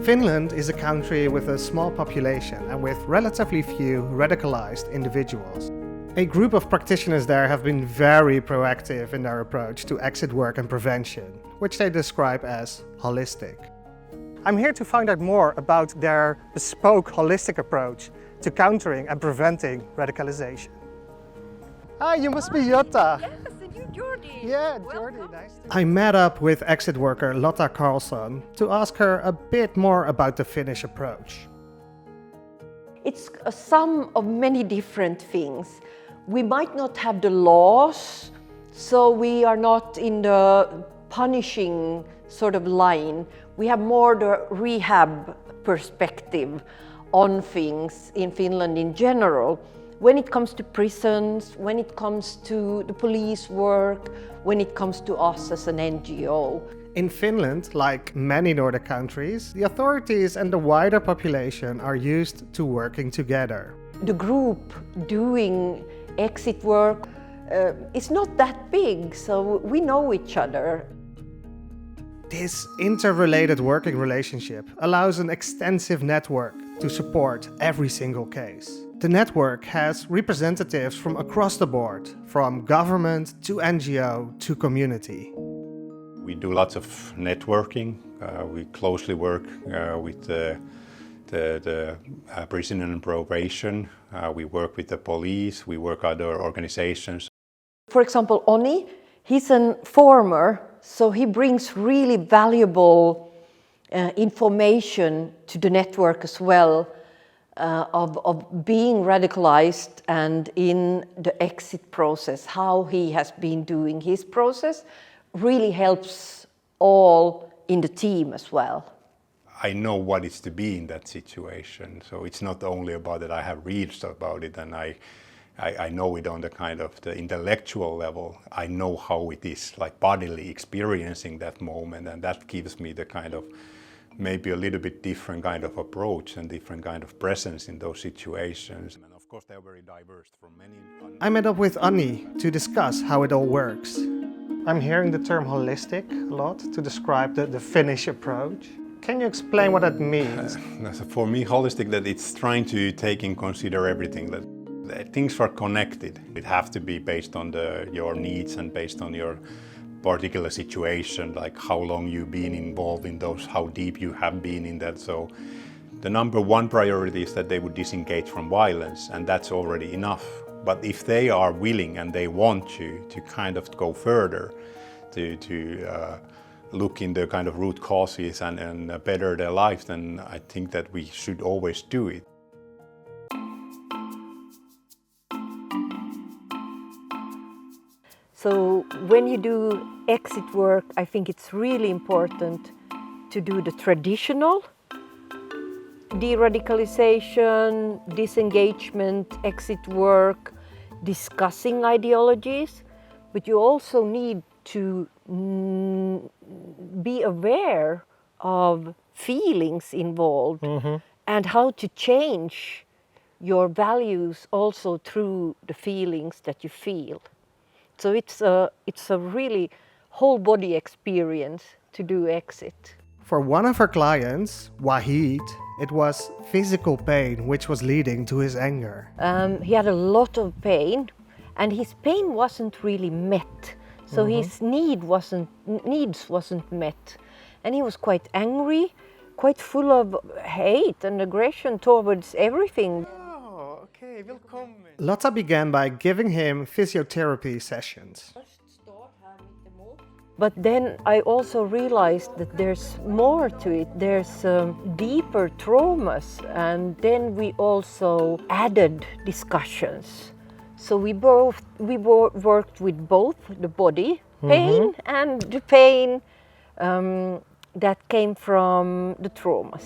Finland is a country with a small population and with relatively few radicalized individuals. A group of practitioners there have been very proactive in their approach to exit work and prevention, which they describe as holistic. I'm here to find out more about their bespoke holistic approach to countering and preventing radicalization. Hi, you must be Jutta. Yes, and you, Jordy. Yeah, Welcome. Jordy, nice to meet you. I met up with exit worker Lotta Karlsson to ask her a bit more about the Finnish approach. It's a sum of many different things. We might not have the laws, so we are not in the punishing sort of line. We have more the rehab perspective on things in Finland in general. When it comes to prisons, when it comes to the police work, when it comes to us as an NGO. In Finland, like many Nordic countries, the authorities and the wider population are used to working together. The group doing exit work is not that big, so we know each other. This interrelated working relationship allows an extensive network to support every single case. The network has representatives from across the board, from government to NGO to community. We do lots of networking. We closely work with the prison and probation. We work with the police. We work with other organizations. For example, Oni, he's a former, so he brings really valuable information to the network as well of being radicalized and in the exit process, how he has been doing his process really helps all in the team as well. I know what it's to be in that situation, so it's not only about that I have read about it and I know it on the kind of the intellectual level. I know how it is, like bodily experiencing that moment, and that gives me the kind of maybe a little bit different kind of approach and different kind of presence in those situations. And of course they're very diverse from many. I met up with Anni to discuss how it all works. I'm hearing the term holistic a lot to describe the Finnish approach. Can you explain what that means? For me, holistic, that it's trying to take in consider everything, that things are connected. It have to be based on your needs and based on your particular situation, like how long you've been involved in those, how deep you have been in that. So the number one priority is that they would disengage from violence, and that's already enough. But if they are willing and they want to kind of go further, to look in the kind of root causes and better their lives, then I think that we should always do it. So when you do exit work, I think it's really important to do the traditional de-radicalization, disengagement, exit work, discussing ideologies, but you also need to be aware of feelings involved and how to change your values also through the feelings that you feel. So it's a really whole body experience to do exit. For one of her clients, Wahid, it was physical pain which was leading to his anger. He had a lot of pain, and his pain wasn't really met. So his needs wasn't met, and he was quite angry, quite full of hate and aggression towards everything. Lotta began by giving him physiotherapy sessions. But then I also realized that there's more to it. There's deeper traumas, and then we also added discussions. So we worked with both the body pain and the pain that came from the traumas.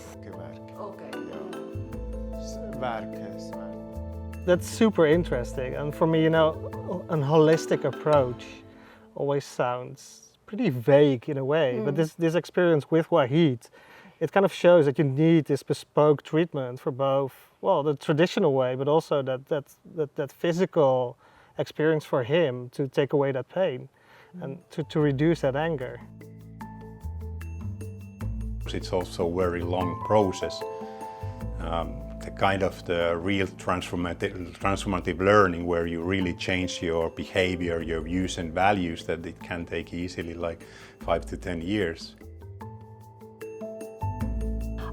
That's super interesting, and for me, a holistic approach always sounds pretty vague in a way, but this experience with Wahid, it kind of shows that you need this bespoke treatment for both, well, the traditional way, but also that physical experience for him to take away that pain and to reduce that anger. It's also a very long process. The kind of the real transformative learning where you really change your behavior, your views and values, that it can take easily like 5 to 10 years.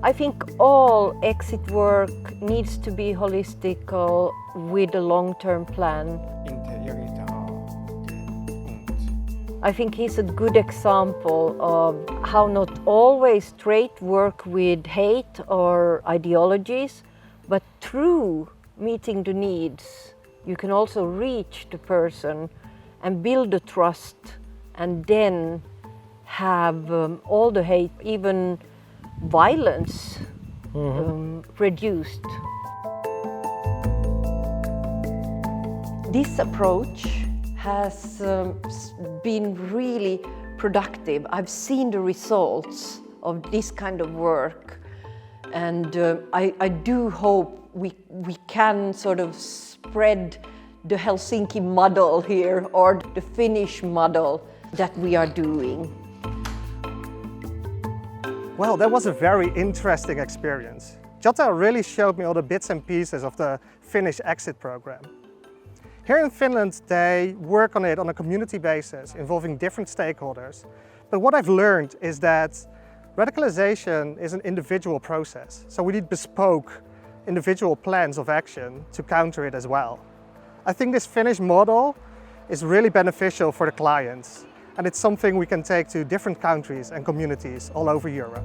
I think all exit work needs to be holistic with a long-term plan. I think he's a good example of how not always straight work with hate or ideologies, but through meeting the needs, you can also reach the person and build a trust, and then have all the hate, even violence, reduced. This approach has been really productive. I've seen the results of this kind of work, and I do hope we can sort of spread the Helsinki model here, or the Finnish model that we are doing. Well, that was a very interesting experience. Jota really showed me all the bits and pieces of the Finnish exit program. Here in Finland, they work on it on a community basis, involving different stakeholders. But what I've learned is that radicalization is an individual process, so we need bespoke individual plans of action to counter it as well. I think this Finnish model is really beneficial for the clients, and it's something we can take to different countries and communities all over Europe.